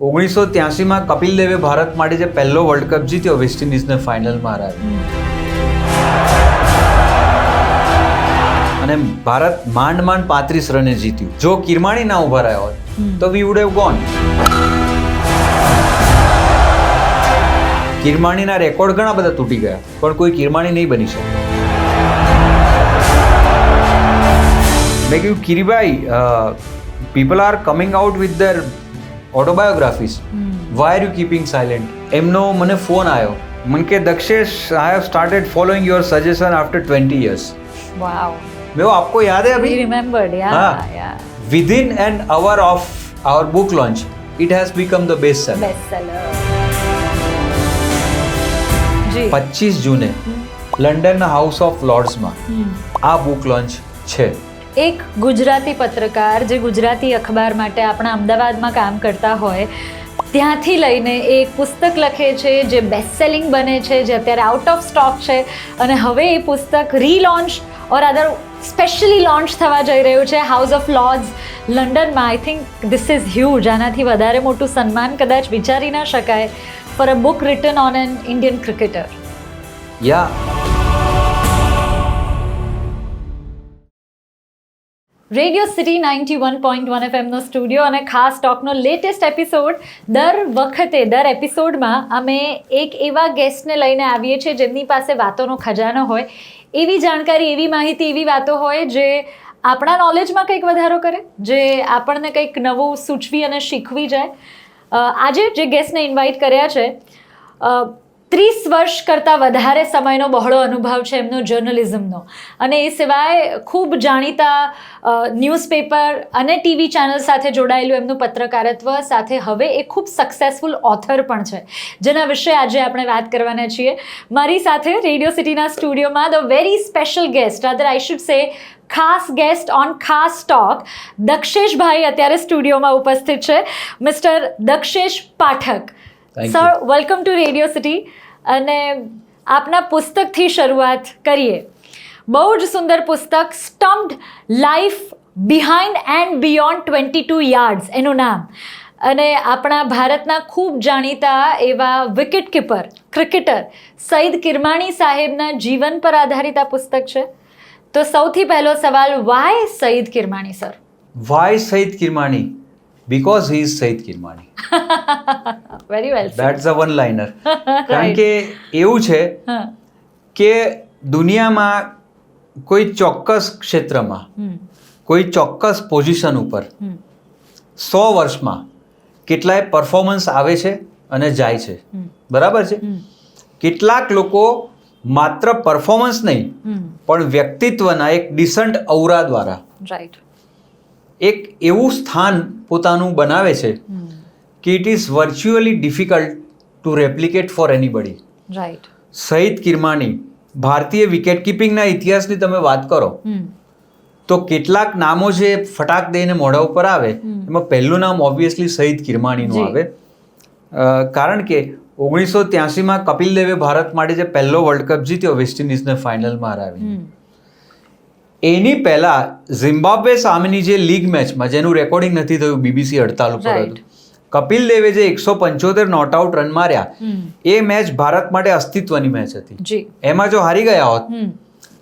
1983માં કપિલ દેવે ભારત માટે જે પહેલો વર્લ્ડ કપ જીત્યો, વેસ્ટ ઇન્ડિઝને ફાઇનલમાં હરાવ્યો અને ભારત માંડ 35 રને જીત્યું. જો કિરમાણી ના ઉભા રહ્યા હોત તો વી વુડ હેવ ગોન. કિરમાણીના રેકોર્ડ ઘણા બધા તૂટી ગયા, પણ કોઈ કિરમાણી નહીં બની શકે. મેં કહ્યું, કિરીભાઈ, people are coming out with their autobiographies. Why are you keeping silent? એમનો મને ફોન આવ્યો, મને કે Dakshesh, I have started following your suggestion after 20 years. Wow. મેં આપકો યાદ है अभी? We remembered, yeah. Within an hour of our book launch, it has become the best seller. Bestseller. જી. 25 જૂને લંડનના હાઉસ ઓફ લોર્ડ્સમાં આ બુક લોન્ચ છે. એક ગુજરાતી પત્રકાર જે ગુજરાતી અખબાર માટે આપણા અમદાવાદમાં કામ કરતા હોય, ત્યાંથી લઈને એક પુસ્તક લખે છે જે બેસ્ટ સેલિંગ બને છે, જે અત્યારે આઉટ ઓફ સ્ટોક છે, અને હવે એ પુસ્તક relaunch or other specially launch થવા જઈ રહ્યું છે હાઉસ ઓફ લોર્ડ્સ લંડનમાં. I think this is huge. આનાથી વધારે મોટું સન્માન કદાચ વિચારી ના શકાય for a book written on an Indian cricketer. Yeah Radio City 91.1 FMનો સ્ટુડિયો અને ખાસ ટોકનો લેટેસ્ટ એપિસોડ. દર એપિસોડમાં અમે એક એવા ગેસ્ટને લઈને આવીએ છીએ જેમની પાસે વાતોનો ખજાનો હોય, એવી જાણકારી, એવી માહિતી, એવી વાતો હોય જે આપણા નોલેજમાં કંઈક વધારો કરે, જે આપણને કંઈક નવું સૂચવી અને શીખવી જાય. આજે જે ગેસ્ટને ઇન્વાઇટ કર્યા છે, 30 વર્ષ કરતાં વધારે સમયનો બહોળો અનુભવ છે એમનો જર્નલિઝમનો, અને એ સિવાય ખૂબ જાણીતા ન્યૂઝપેપર અને ટીવી ચેનલ સાથે જોડાયેલું એમનું પત્રકારત્વ સાથે હવે એ ખૂબ સક્સેસફુલ ઓથર પણ છે, જેના વિશે આજે આપણે વાત કરવાના છીએ. મારી સાથે રેડિયો સિટીના સ્ટુડિયોમાં the very special guest, rather I should say ખાસ ગેસ્ટ ઓન ખાસ ટોક, દક્ષેશભાઈ અત્યારે સ્ટુડિયોમાં ઉપસ્થિત છે. Mister Dakshesh Pathak. Sir, welcome to Radio City. અને આપના પુસ્તકથી શરૂઆત કરીએ. બહુ જ સુંદર પુસ્તક, Stumped Life Behind and Beyond 22 Yards એનું નામ. અને આપણા ભારતના ખૂબ જાણીતા એવા wicket keeper, cricketer Syed Kirmani સાહેબના જીવન પર આધારિત આ પુસ્તક છે. તો સૌથી પહેલો સવાલ, why Syed Kirmani sir? Why Syed Kirmani? Because he is Syed Kirmani. Very well. That's a one liner. કારણ કે એવું છે કે દુનિયામાં કોઈ ચોક્કસ ક્ષેત્રમાં, કોઈ ચોક્કસ પોઝિશન ઉપર 100 વર્ષમાં કેટલાય પરફોર્મન્સ આવે છે અને જાય છે, બરાબર છે? કેટલાક લોકો માત્ર પરફોર્મન્સ નહીં પણ વ્યક્તિત્વના એક ડિસન્ટ ઔરા દ્વારા રાઈટ એક એવું સ્થાન પોતાનું બનાવે છે કે it is virtually difficult to replicate for anybody. Right. Syed Kirmani, ભારતીય વિકેટ કીપિંગના ઇતિહાસની તમે વાત કરો તો કેટલાક નામો જે ફટાક દઈને મોઢા ઉપર આવે, એમાં પહેલું નામ ઓબ્વિયસલી સઈદ કિરમાણીનું આવે. કારણ કે 1983માં કપિલ દેવે ભારત માટે જે પહેલો વર્લ્ડ કપ જીત્યો, વેસ્ટ ઇન્ડિઝને ફાઇનલમાં હરાવી. એની પહેલા ઝિમ્બાબ્વે સામેની જે લીગ મેચમાં, જેનું રેકોર્ડિંગ નથી થયું, બીબીસી હડતાલ ઉપર હતું, કપિલ દેવે જે 175 નોટ આઉટ રન માર્યા, એ મેચ ભારત માટે અસ્તિત્વની મેચ હતી. એમાં જો હારી ગયા હોત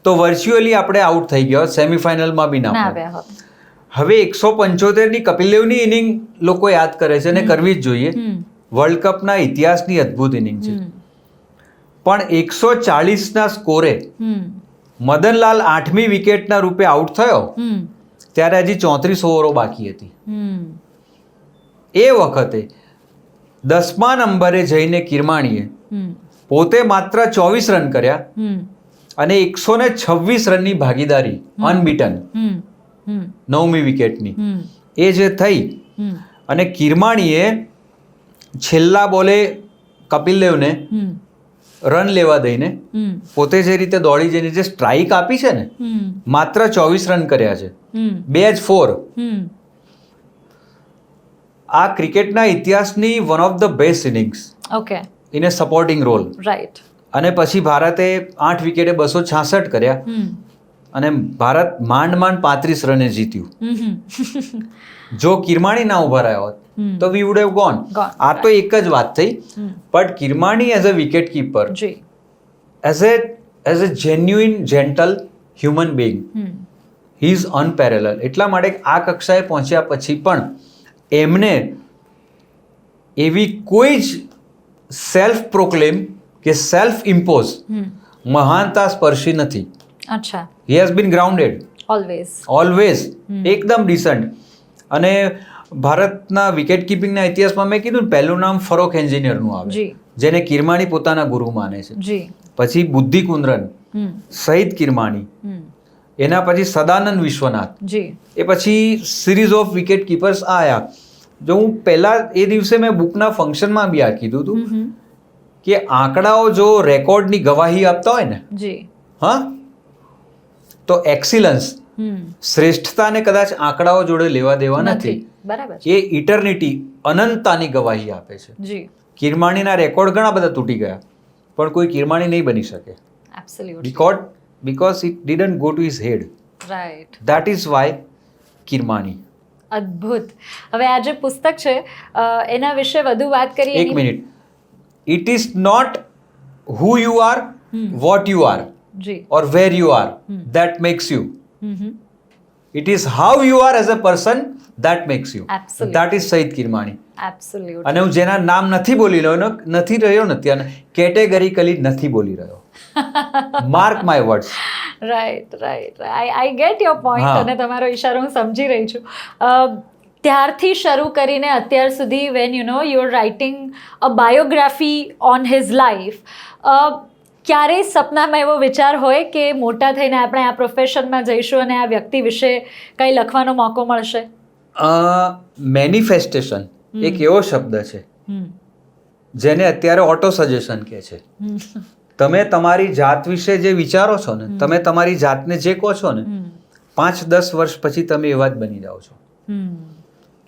તો વર્ચ્યુઅલી આપણે આઉટ થઈ ગયા હોત, સેમીફાઇનલમાં બી ના આવ્યા. હવે 175ની કપિલ દેવની ઇનિંગ લોકો યાદ કરે છે અને કરવી જ જોઈએ. વર્લ્ડ કપના ઇતિહાસની અદ્ભુત ઇનિંગ છે. પણ 140ના સ્કોરે મદનલાલ 8મી વિકેટના રૂપે આઉટ થયો ત્યારે હજી 34 ઓવરો બાકી હતી. એ વખતે 10મા નંબરે જઈને કિરમાણીએ પોતે માત્ર 24 રન કર્યા અને 126 રનની ભાગીદારી અનબીટન 9મી વિકેટની એ જે થઈ, અને કિરમાણીએ છેલ્લા બોલે કપિલ દેવને રન લેવા દઈને પોતે જે રીતે દોડી જઈને જે સ્ટ્રાઇક આપી છે ને, માત્ર 24 રન કર્યા છે, 2 જ 4. આ ક્રિકેટના ઇતિહાસની one of the best innings. Okay. In a supporting role. Right. અને પછી ભારતે 8 વિકેટે 266 કર્યા અને ભારત માંડ 35 રને જીત્યું. જો કિરમાણી ના ઉભા રહ્યા હોત તો we would have gone. Gone, આ તો એક જ વાત થઈ. But Kirmani as a wicket keeper, જી as a genuine gentle human being, he is unparalleled. એટલા માટે આ કક્ષાએ પહોંચ્યા પછી પણ એમને એવી કોઈ જ સેલ્ફ પ્રોક્લેમ કે સેલ્ફ ઇમ્પોઝ મહાનતા સ્પર્શી નથી. અચ્છા, he has been grounded always, એકદમ ડિસન્ટ. અને ભારતના વિકેટ કીપિંગના ઇતિહાસમાં મેં કીધું ને, પહેલું નામ ફરોખ એન્જિનિયરનું આવે, જી જેને કિરમાણી પોતાના ગુરુ માને છે. જી પછી બુદ્ધિ કુંદ્રન, સહિત કિરમાણી, એના પછી સદાનંદ વિશ્વનાથ, જી એ પછી સિરીઝ ઓફ વિકેટ કીપર્સ આયા. જો હું પહેલા એ દિવસે મેં બુકના ફંક્શનમાં બી આ કીધું હતું કે આંકડાઓ જો રેકોર્ડની ગવાહી આપતા હોય ને, જી હા, તો એક્સિલન્સ, શ્રેષ્ઠતાને કદાચ આંકડાઓ જોડે લેવા દેવા નથી. બરાબર, એ ઇટર્નિટી, અનંતતાની ગવાહી આપે છે. જી કિરમાણીના રેકોર્ડ ઘણા બધા તૂટી ગયા, પણ કોઈ કિરમાણી નહીં બની શકે. Absolutely, because it didn't go to his head. Right. That is why Kirmani. અદ્ભુત. હવે આ જે પુસ્તક છે એના વિશે વધુ વાત કરીએ. એક minute. It is not who you are, what you are, જી or where you are that makes you. It is how you are as a person that makes you. Absolutely. That is સહિત Kirmani. Absolute. અને હું જેના નામ નથી બોલી રહ્યો, નથી રહ્યો નથી, અને કેટેગરીકલી નથી બોલી રહ્યો. Mark my words. Right right, I get your point. હા. અને તમારો ઈશારો હું સમજી રહી છું. ત્યારથી શરૂ કરીને અત્યાર સુધી, when you know you are writing a biography on his life, ક્યારેય સપનામાં એવો વિચાર હોય કે મોટા થઈને આપણે આ પ્રોફેશનમાં જઈશું અને આ વ્યક્તિ વિશે કંઈ લખવાનો મોકો મળશે? મેનિફેસ્ટેશન એક એવો શબ્દ છે જેને અત્યારે ઓટો સજેશન કહે છે. તમે તમારી જાત વિશે જે વિચારો છો ને, તમે તમારી જાતને જે કહો છો ને, 5-10 વર્ષ પછી તમે એવા જ બની જાઓ છો.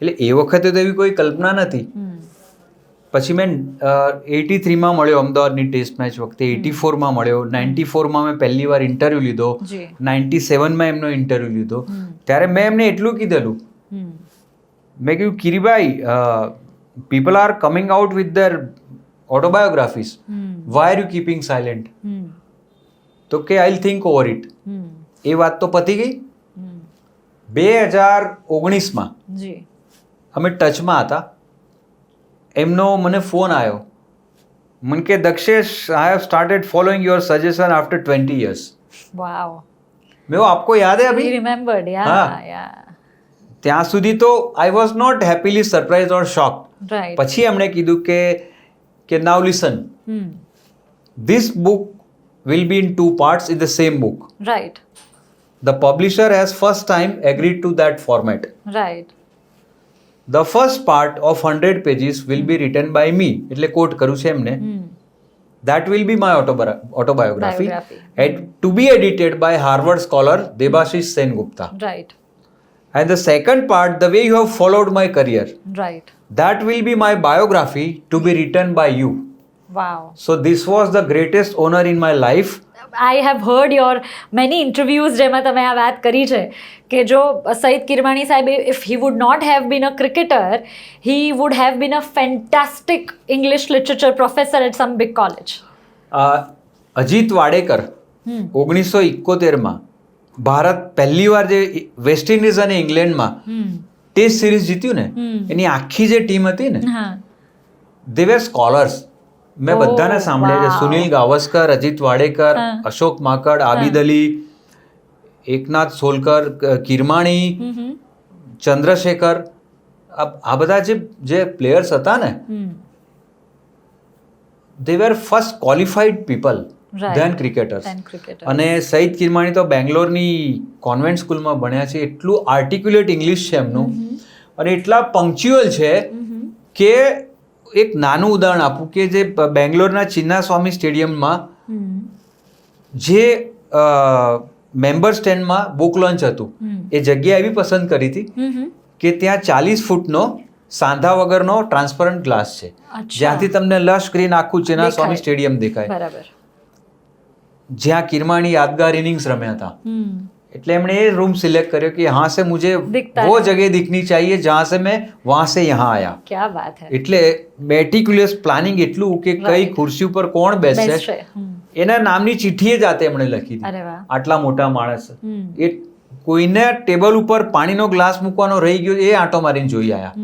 એટલે એ વખતે તો એવી કોઈ કલ્પના નથી. પછી મેં 83માં મળ્યો અમદાવાદની ટેસ્ટ મેચ વખતે, 84માં મળ્યો, 94માં મેં પહેલી વાર ઇન્ટરવ્યૂ લીધો, 97માં એમનો ઇન્ટરવ્યૂ લીધો. ત્યારે મેં એમને એટલું કીધેલું, મેં કીધું કિરીભાઈ, people are coming out with their autobiographies. Why are you keeping silent? તો કે I'll think over it. એ વાત તો પતી ગઈ. 2019માં અમે ટચમાં હતા. એમનો મને ફોન આવ્યો, મને કે Dakshesh, I have started following your suggestion after 20 years. વાવ. મેં આપકો યાદ હે અભી? રિમેમ્બર્ડ. યા. ત્યાં સુધી તો I was not happily surprise or shock. Right. પછી એમણે કીધું કે now listen, this book will be in 2 parts in the same book. Right. The publisher has first time agreed to that format. Right. The first part of 100 pages will be written by me. એટલે કોટ કરું છે એમને. That will be my autobiography. And to be edited by Harvard scholar Debashish Sengupta. Right. And the second part, the way you have followed my career. Right. That will be my biography to be written by you. Wow. So this was the greatest honor in my life. I have heard your many interviews જેમાં તમે આ વાત કરી છે કે જો સહિત કિરમાણી સાહેબ, if he would not have been a cricketer, he would have been a fantastic English literature professor at some big college. Ajit વાડેકર 1971માં Bharat પહેલીવાર જે વેસ્ટ ઇન્ડિઝ અને ઇંગ્લેન્ડમાં ટેસ્ટ સિરીઝ જીત્યું ને, એની આખી જે ટીમ હતી ને, they were scholars. મેં બધાને સાંભળ્યા છે. સુનિલ ગાવસ્કર, અજીત વાડેકર, અશોક માકડ, આબિદ અલી, એકનાથ સોલકર, કિરમાણી, ચંદ્રશેખર, આ બધા જે પ્લેયર્સ હતા ને, they were first qualified people than cricketers. અને સહિત કિરમાણી તો બેંગ્લોરની કોન્વેન્ટ સ્કૂલમાં ભણ્યા છે. એટલું આર્ટિક્યુલેટ ઇંગ્લિશ છે એમનું, અને એટલા પંક્ચ્યુઅલ છે કે એક નાનું ઉદાહરણ આપું કે જે બેંગ્લોરના ચિન્નાસ્વામી સ્ટેડિયમમાં જે મેમ્બર સ્ટેન્ડમાં બુક લોન્ચ હતું, એ જગ્યા એવી પસંદ કરી હતી કે ત્યાં 40 ફૂટનો સાંધા વગરનો ટ્રાન્સપરન્ટ ગ્લાસ છે, જ્યાંથી તમને લશ સ્ક્રીન આખું ચિન્નાસ્વામી સ્ટેડિયમ દેખાય. જ્યાં કિરમાણી યાદગાર ઇનિંગ્સ રમ્યા હતા, એટલે એમણે એ रूम सिलेक्ट કર્યો कि यहाँ से मुझे दिखता वो है। जगह दिखनी चाहिए जहाँ से मैं वहाँ से यहाँ आया. क्या बात है. એટલે મેટિક્યુલસ પ્લાનિંગ એટલું કે કઈ Right. ખુરશી ઉપર કોણ બેસશે બેસ્ટ છે. એના નામની ચિઠ્ઠી જ જાતે એમણે લખી હતી. અરે વાહ. આટલા મોટા માણસ હમ. એ કોઈને ટેબલ ઉપર પાણીનો ગ્લાસ મૂકવાનો રહી ગયો એ આંટો મારીને જોઈ આયા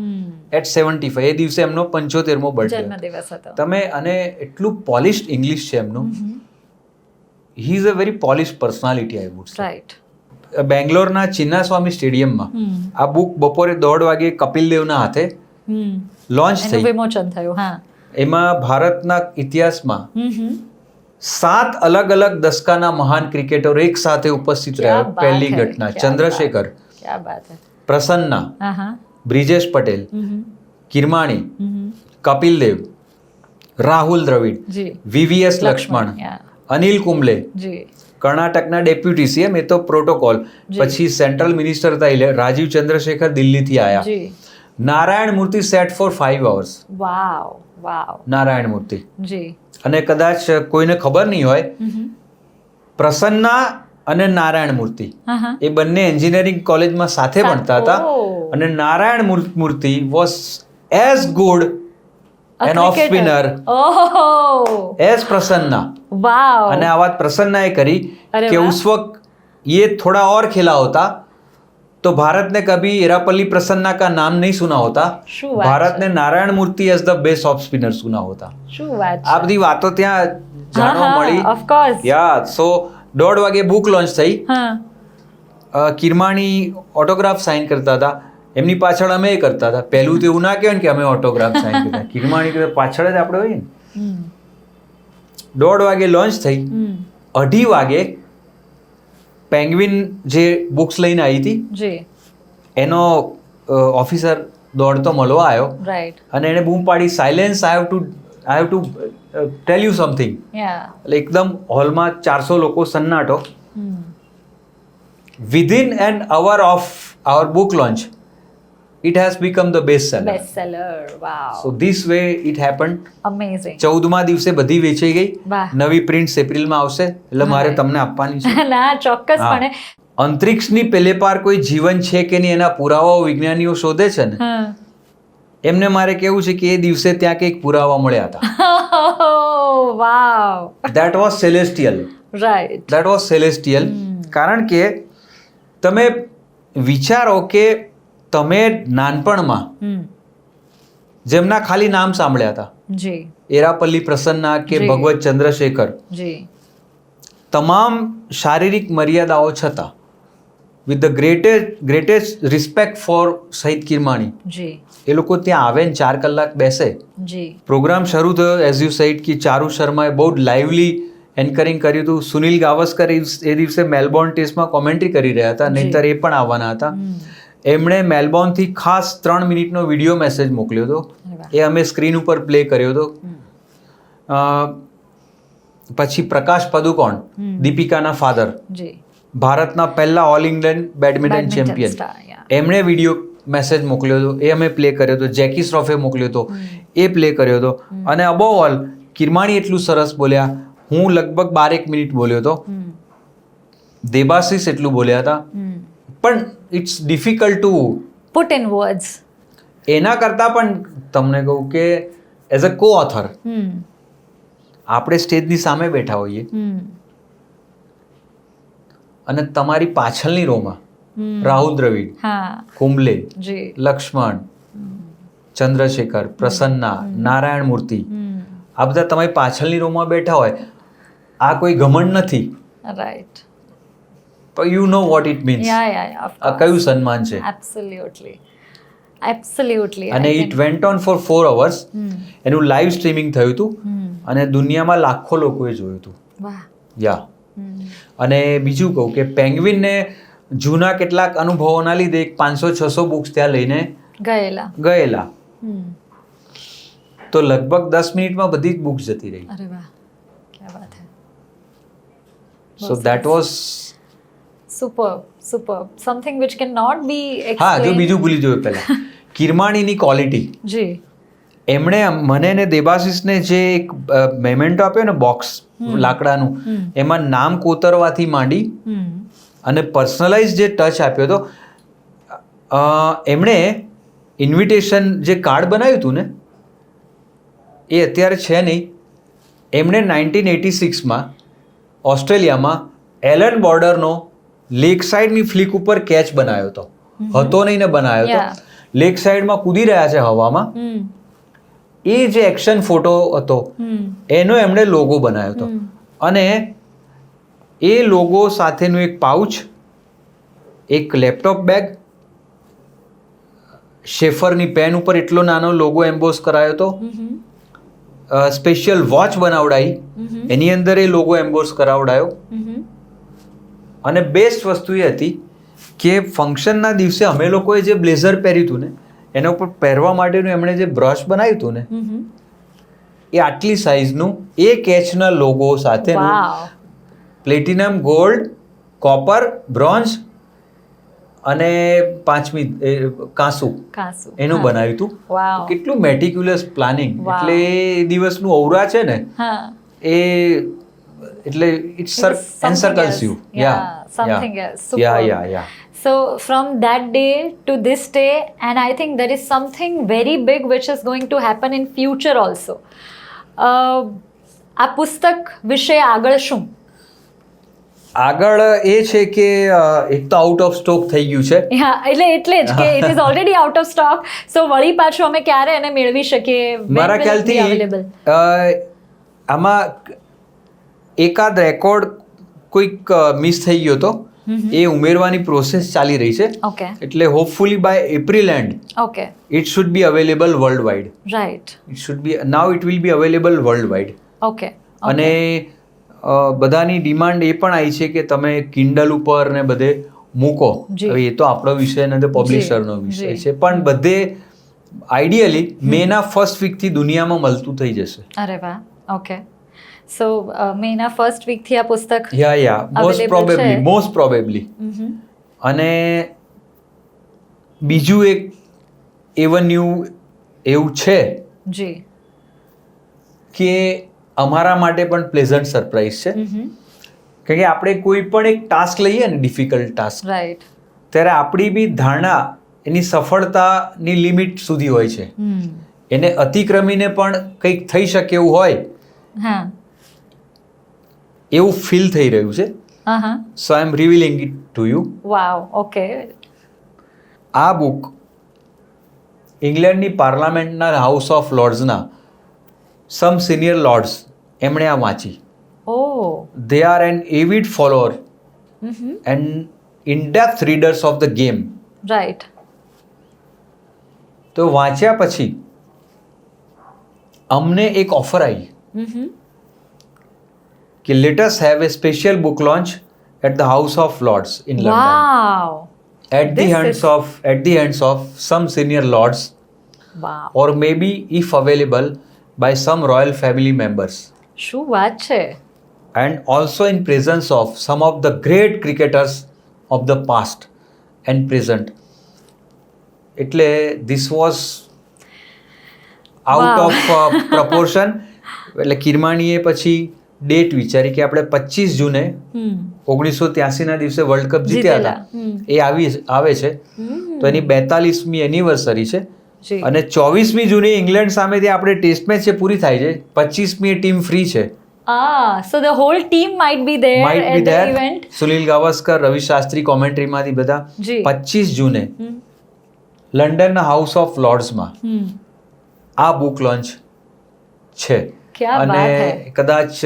એટ 75. એ દિવસે એમનો 75મો બર્થડે. જન્મદિવસ હતો. તમે અને એટલું પોલિશ્ડ ઇંગ્લિશ છે એમનું. He is a very polished personality I would say. Right. બેંગ્લોરના ચિન્નાસ્વામી સ્ટેડિયમમાં આ બુક બપોરે 1:30 વાગે કપિલ દેવના હાથે લોન્ચ એનું થઈ. વિમોચન થયું. હા. એમાં ભારતના ઇતિહાસમાં 7 અલગ અલગ દશકાના મહાન ક્રિકેટરો એક સાથે ઉપસ્થિત ક્યા રહ્યા. બાત પહેલી હૈ, ઘટના ક્યા ચંદ્રશેખર, क्या बात है. પ્રસન્ના, હા હા. બ્રિજેશ પટેલ, કિરમાણી, કપિલ દેવ, રાહુલ દ્રવિડ, જી. VVS Laxman, Yeah. અનિલ કુંબલે, જી. કર્ણાટકના ડેપ્યુટી સીએમ, એ તો પ્રોટોકોલ. જી. પછી સેન્ટ્રલ મિનિસ્ટર હતા રાજીવ ચંદ્રશેખર દિલ્હીથી આયા. જી. નારાયણ મૂર્તિ સેટ ફોર 5 hours. વાવ વાવ. નારાયણ મૂર્તિ. જી. અને કદાચ કોઈને ખબર નહીં હોય, પ્રસન્ના અને નારાયણ મૂર્તિ હા હા. એ બંને એન્જિનિયરિંગ કોલેજમાં સાથે ભણતા હતા. ઓહ. અને Narayana Murthy was as good A an of cricketer. Spinner oh. As Prasanna. Wow. અને આ વાત પ્રસન્નાએ કરી अरे कि वाह. उस वक्त ये थोड़ा और खेला होता तो भारत ने कभी इरापल्ली प्रसन्ना का नाम नहीं सुना होता. શું વાત भारत છે. ने Narayana Murthy as the best of spinner सुना होता. શું વાત આ બધી વાતો ત્યાં જાણવા મળી. Of course. યા સો 1:30 વાગે બુક લોન્ચ થઈ. હા. કિરમાણી ઓટોગ્રાફ સાઇન કરતા હતા. એમની પાછળ અમે એ કરતા હતા. પહેલું તો એવું ના કહેવાય ને કે અમે ઓટોગ્રાફ સાઇન કરતા. કિરમાણી કે પાછળ જ આપણે હોઈએ ને. 1:30 વાગે લોન્ચ થઈ. 2:30 વાગે પેંગ્વિન જે બુક્સ લઈને આવી હતી જી. એનો ઓફિસર દોડતો મળવા આવ્યો રાઈટ. અને એને બૂમ પાડી silence I have to tell you something. Yeah. એટલે એકદમ હોલમાં 400 લોકો સન્નાટો. Within an hour of our book launch it has become the best seller. Best seller. Wow. So this way it happened. Amazing. 14મા દિવસે બધી વેચાઈ ગઈ. વાહ. નવી પ્રિન્ટ્સ એપ્રિલમાં આવશે એટલે મારે તમને આપવાની છે. ના ચોક્કસપણે. અંતરિક્ષની પેલે પાર કોઈ જીવન છે કે નહીં એના પુરાવાઓ વિજ્ઞાનીઓ શોધે છે ને, હા. એમને મારે કેવું છે કે એ દિવસે ત્યાં કંઈક પુરાવા મળ્યા હતા. વાવ. That was celestial. Right. That was celestial. કારણ કે તમે વિચારો કે તમે નાનપણમાં જેમના ખાલી નામ સાંભળ્યા હતા, જી. એરાપલ્લી પ્રસન્ના કે જી. ભગવત ચંદ્રશેખર, જી. તમામ શારીરિક મર્યાદાઓ છતાં with the greatest respect four શહીદ કિરમાણી, જી. એ લોકો ત્યાં આવે ને 4 કલાક બેસે. જી. પ્રોગ્રામ શરૂ થયો એઝ યુ સેડ કે ચારુ શર્માએ બહુ લાઇવલી એન્કરિંગ કર્યું હતું. સુનિલ ગાવસ્કર એ દિવસે મેલબોર્ન ટેસ્ટમાં કોમેન્ટ્રી કરી રહ્યા હતા, નહીંતર એ પણ આવવાના હતા. એમણે મેલબોર્નથી ખાસ 3 મિનિટનો વિડીયો મેસેજ મોકલ્યો હતો. એ અમે સ્ક્રીન ઉપર પ્લે કર્યો હતો. પછી પ્રકાશ પદુકોણ, દીપિકાના ફાધર, જી. ભારતના પહેલા all England badminton champion, star, yeah. એમણે વિડીયો મેસેજ મોકલ્યો હતો. એ અમે પ્લે કર્યો હતો. જેકી શ્રોફે મોકલ્યો હતો, એ પ્લે કર્યો હતો. અને અબોવ ઓલ કિરમાણી એટલું સરસ બોલ્યા. હું લગભગ 12 મિનિટ બોલ્યો હતો. દેબાશિસ એટલું બોલ્યા હતા. પણ it's difficult to put in words. એના કરતાં પણ તમને કહું કે એઝ અ કો ઓથર આપણે સ્ટેજની સામે બેઠા હોઈએ અને તમારી પાછળની રોમાં રાહુલ દ્રવિડ, હા. કુંબલે, જી. લક્ષ્મણ, ચંદ્રશેખર, પ્રસન્ના, નારાયણ મૂર્તિ, આ બધા તમારી પાછળની રોમાં બેઠા હોય. આ કોઈ ઘમંડ નથી, રાઈટ. પણ you know what it means. Yeah આ કયું સન્માન છે. એબ્સોલ્યુટલી. અને it went on for 4 hours. એનું લાઈવ સ્ટ્રીમિંગ થયું હતું અને દુનિયામાં લાખો લોકોએ જોયું હતું. વાહ. યા. અને બીજું કહું કે પેંગ્વિનને જૂના કેટલાક અનુભવોના લીધે 500-600 બુક્સ ત્યાં લઈને ગયેલા. તો લગભગ 10 મિનિટમાં બધી જ બુક્સ જતી રહી. અરે વાહ, ક્યા વાત હૈ. So that was superb. Something which cannot be explained. હા, જો બીજું ભૂલી જોયું પહેલા કિરમાણીની ક્વોલિટી. જી. એમણે મને ને દેબાશિસને જે એક મેમેન્ટો આપ્યો ને બોક્સ લાકડાનું, એમાં નામ કોતરવાથી માંડી અને પર્સનલાઇઝ જે ટચ આપ્યો હતો. એમણે ઇન્વિટેશન જે કાર્ડ બનાવ્યું હતું ને એ અત્યારે છે નહીં. એમણે 1986માં ઓસ્ટ્રેલિયામાં એલન બોર્ડરનો લેક સાઈડની ફ્લિક ઉપર કેચ બનાવ્યો હતો. હતો નહીં ને બનાવ્યો હતો. લેક સાઈડમાં કૂદી રહ્યા છે હવામાં. એ જે એક્શન ફોટો હતો એનો એમણે લોગો બનાવ્યો હતો. અને એ લોગો સાથેનું એક પાઉચ, એક લેપટોપ બેગ, શેફરની પેન ઉપર એટલો નાનો લોગો એમ્બોસ કરાયો હતો. સ્પેશિયલ વોચ બનાવડાવી, એની અંદર એ લોગો એમ્બોસ કરાવડાયો. અને બેસ્ટ વસ્તુ એ હતી કે ફંક્શનના દિવસે અમે લોકોએ જે બ્લેઝર પહેર્યું હતું ને એના ઉપર પહેરવા માટેનું એમણે જે બ્રશ બનાવ્યું હતું ને એ આટલી સાઇઝનું એ કેચના લોગો સાથેનું પ્લેટિનમ, ગોલ્ડ, કોપર, બ્રોન્ઝ અને પાંચમી કાંસુ એનું બનાવ્યું હતું. કેટલું મેટિક્યુલસ પ્લાનિંગ. એટલે એ દિવસનું ઔરા છે ને એ એટલે it's encircles you. Something else. Super. So from that day to this day, and I think there is something very big which is going to happen in future also. આ પુસ્તક વિશે આગળ શું? આગળ એ છે કે એક તો આઉટ ઓફ સ્ટોક થઈ ગયું છે. એટલે જ કે it is already out of stock. So વળી પાછું અમે ક્યારે એને મેળવી શકીએ? મારા ખ્યાલથી આમાં એકાદ રેકોર્ડ કોઈક મિસ થઈ ગયો હતો. એ ઉમેરવાની પ્રોસેસ ચાલી રહી છે. એટલે hopefully by April and it should be available worldwide. Right. It should be now it will be available worldwide. અને બધાની ડિમાન્ડ એ પણ આવી છે કે તમે કિન્ડલ ઉપર ને બધે મૂકો. હવે એ તો આપણો વિષય નથી, પબ્લિશરનો વિષય છે. પણ બધે આઈડિયલી મેના ફર્સ્ટ વીકથી દુનિયામાં મળતું થઈ જશે. અરે વાહ. ઓકે. સો મેના ફર્સ્ટ વીકથી આ પુસ્તક મોસ્ટ પ્રોબેબલી. અને બીજું એક એવન્યુ એવું છે કે અમારા માટે પણ પ્લેઝન્ટ સરપ્રાઈઝ છે. કારણ કે આપણે કોઈ પણ એક ટાસ્ક લઈએ ને, ડિફિકલ્ટ ટાસ્ક, ત્યારે આપણી બી ધારણા એની સફળતાની લિમિટ સુધી હોય છે. એને અતિક્રમીને પણ કંઈક થઈ શકે એવું હોય એવું ફીલ થઈ રહ્યું છે. So I am revealing it to you. Wow. Okay. આ બુક ઇંગ્લેન્ડની પાર્લામેન્ટના હાઉસ ઓફ લોર્ડ્સના સમ સિનિયર લોર્ડ્સ એમણે આ વાંચી. They are an avid follower and in depth readers of the game. Right. તો વાંચ્યા પછી અમને એક ઓફર આવી કે let us have a special book launch at the House of Lords in London. Wow. At the hands of some senior lords. Wow. Or maybe if available by some royal family members. શું વાત છે. And also in presence of some of the great cricketers of the past and present. એટલે this was out of proportion. એટલે કિરમાણીએ પછી date વિચારી કે આપણે 25 જૂને 1983ના દિવસે વર્લ્ડ કપ જીત્યા હતા એ આવે છે. તો એની 42મી એનિવર્સરી છે. અને 24મી જૂને ઇંગ્લેન્ડ સામેથી આપણે ટેસ્ટ મેચ છે પૂરી થાય છે. 25મી ટીમ ફ્રી છે. So the whole team might be there at the event. Sunil Gavaskar, Ravi Shastri કોમેન્ટ્રીમાંથી બધા 25 જૂને લંડનના હાઉસ ઓફ લોર્ડ્સમાં આ બુક લોન્ચ છે. અને કદાચ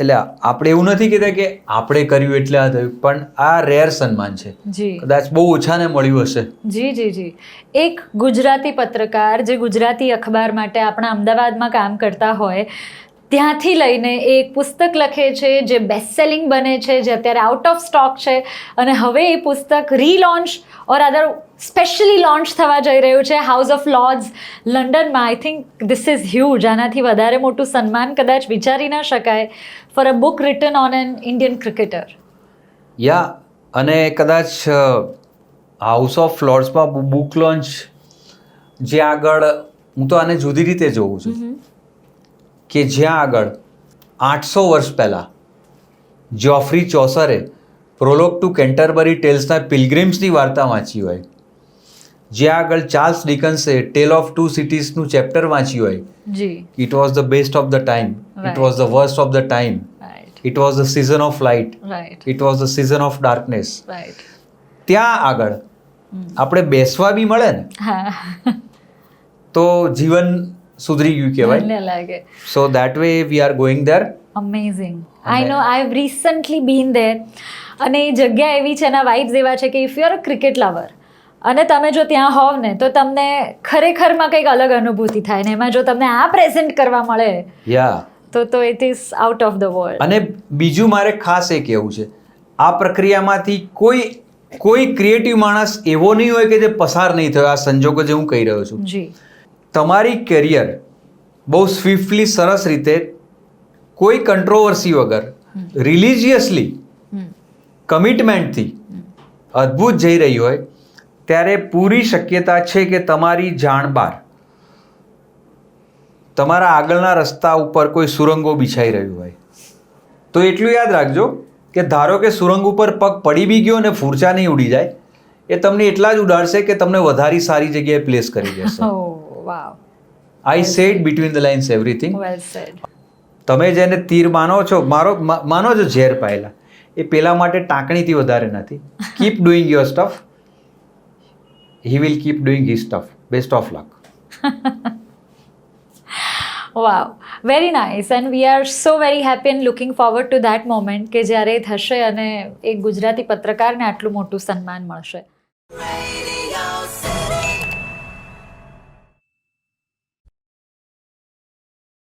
એટલે આપણે એવું નથી કહેતા કે આપણે કર્યું એટલે આ થયું, પણ આ રેર સન્માન છે. કદાચ બહુ ઓછાને મળ્યું હશે. જી. એક ગુજરાતી પત્રકાર જે ગુજરાતી અખબાર માટે આપણા અમદાવાદમાં કામ કરતા હોય ત્યાંથી લઈને એક પુસ્તક લખે છે જે બેસ્ટ સેલિંગ બને છે, જે અત્યારે આઉટ ઓફ સ્ટોક છે, અને હવે એ પુસ્તક relaunch or other specially launch થવા જઈ રહ્યું છે હાઉસ ઓફ લોર્ડ્સ લંડનમાં. I think this is huge. આનાથી વધારે મોટું સન્માન કદાચ વિચારી ન શકાય for a book written on an Indian cricketer. અને કદાચ હાઉસ ઓફ લોર્ડ્સમાં બુક લોન્ચ જે આગળ, હું તો આને જુદી રીતે જોઉં છું કે જ્યાં આગળ 800 વર્ષ પહેલાં જોફ્રી ચોસરે પ્રોલોગ ટુ કેન્ટરબરી ટેલ્સના પિલગ્રિમ્સની વાર્તા વાંચી હોય, જ્યાં આગળ ચાર્લ્સ ડિકન્સે ટેલ ઓફ ટુ સિટીઝનું ચેપ્ટર વાંચ્યું હોય, જી it was the best of the time, it Right. Was the worst of the time, right it was the season of light, right it was the season of darkness. Right ત્યાં આગળ આપણે બેસવા બી મળે ને હા તો જીવન સુધરી ગયું કહેવાય. મને લાગે so that way we are going there. Amazing. I know I have recently been there અને એ જગ્યા એવી છે એના વાઇબ્સ એવા છે કે if you are a cricket lover અને તમે જો ત્યાં હોવ ને તો તમને ખરેખરમાં કંઈક અલગ અનુભૂતિ થાય ને એમાં જો તમને આ પ્રેઝન્ટ કરવા મળે યા તો it is out of the world. અને બીજું મારે ખાસ એ કહેવું છે, આ પ્રક્રિયામાંથી કોઈ ક્રિએટિવ માણસ એવો નહીં હોય કે જે પસાર નહીં થયો. આ સંજોગો જે હું કહી રહ્યો છું, જી તમારી કેરિયર બહુ સ્વિફ્ટલી સરસ રીતે કોઈ કંટ્રોવર્સી વગર રિલિજિયસલી કમિટમેન્ટથી અદ્ભુત જઈ રહી હોય ત્યારે પૂરી શક્યતા છે કે તમારી જાણ બહાર તમારા આગળના રસ્તા ઉપર કોઈ સુરંગો બિછાઈ રહ્યું હોય તો એટલું યાદ રાખજો કે ધારો કે સુરંગ ઉપર પગ પડી બી ગયો અને ફૂરચા નહીં ઉડી જાય, એ તમને એટલા જ ઉડાડશે કે તમને વધારે સારી જગ્યાએ પ્લેસ કરી દેશે. Oh wow, I said between the lines everything. Well said. તમે જેને તીર માનો છો, માનો છો ઝેર પાયેલા, એ પેલા માટે ટાંકણીથી વધારે નથી. Keep doing your stuff, he will keep doing his stuff. Best of luck. Wow, very nice and we are so very happy and looking forward to that moment કે જ્યારે એ થશે અને એક ગુજરાતી પત્રકારને આટલું મોટું સન્માન મળશે. Radio